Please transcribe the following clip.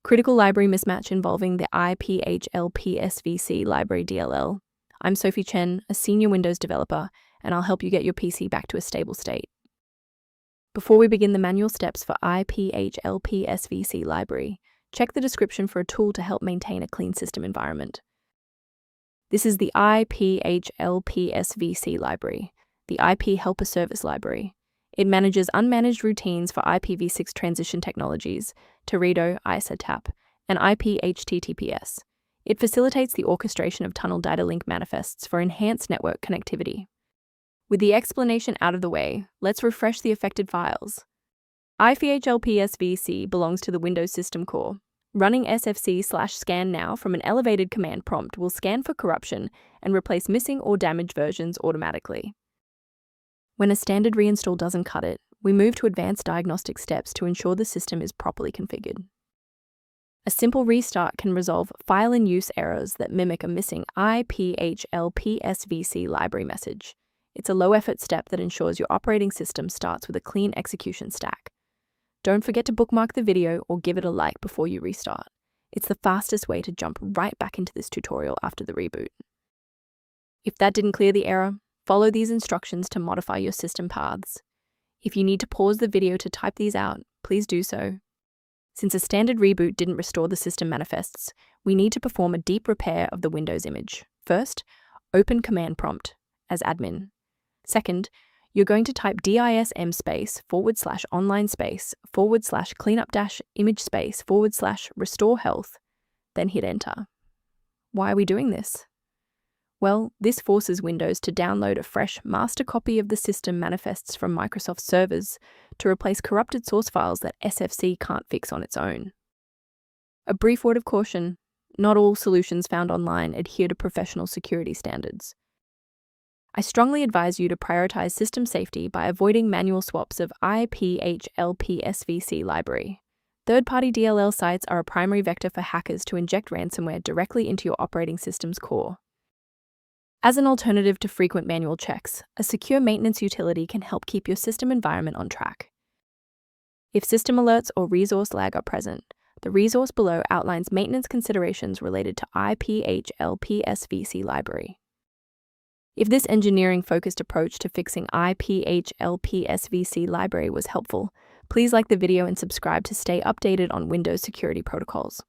Critical library mismatch involving the Iphlpsvc Library DLL. I'm Sophie Chen, a senior Windows developer, and I'll help you get your PC back to a stable state. Before we begin the manual steps for Iphlpsvc Library, check the description for a tool to help maintain a clean system environment. This is the Iphlpsvc Library, the IP Helper Service Library. It manages unmanaged routines for IPv6 transition technologies, Teredo, ISATAP, and IP HTTPS. It facilitates the orchestration of tunnel data link manifests for enhanced network connectivity. With the explanation out of the way, let's refresh the affected files. Iphlpsvc belongs to the Windows System Core. Running sfc/scannow from an elevated command prompt will scan for corruption and replace missing or damaged versions automatically. When a standard reinstall doesn't cut it, we move to advanced diagnostic steps to ensure the system is properly configured. A simple restart can resolve file-in-use errors that mimic a missing Iphlpsvc library message. It's a low-effort step that ensures your operating system starts with a clean execution stack. Don't forget to bookmark the video or give it a like before you restart. It's the fastest way to jump right back into this tutorial after the reboot. If that didn't clear the error, follow these instructions to modify your system paths. If you need to pause the video to type these out, please do so. Since a standard reboot didn't restore the system manifests, we need to perform a deep repair of the Windows image. First, open command prompt as admin. Second, you're going to type DISM/online/cleanup-image/restore health, then hit enter. Why are we doing this? Well, this forces Windows to download a fresh master copy of the system manifests from Microsoft servers to replace corrupted source files that SFC can't fix on its own. A brief word of caution: not all solutions found online adhere to professional security standards. I strongly advise you to prioritize system safety by avoiding manual swaps of Iphlpsvc library. Third-party DLL sites are a primary vector for hackers to inject ransomware directly into your operating system's core. As an alternative to frequent manual checks, a secure maintenance utility can help keep your system environment on track. If system alerts or resource lag are present, the resource below outlines maintenance considerations related to Iphlpsvc library. If this engineering-focused approach to fixing Iphlpsvc library was helpful, please like the video and subscribe to stay updated on Windows security protocols.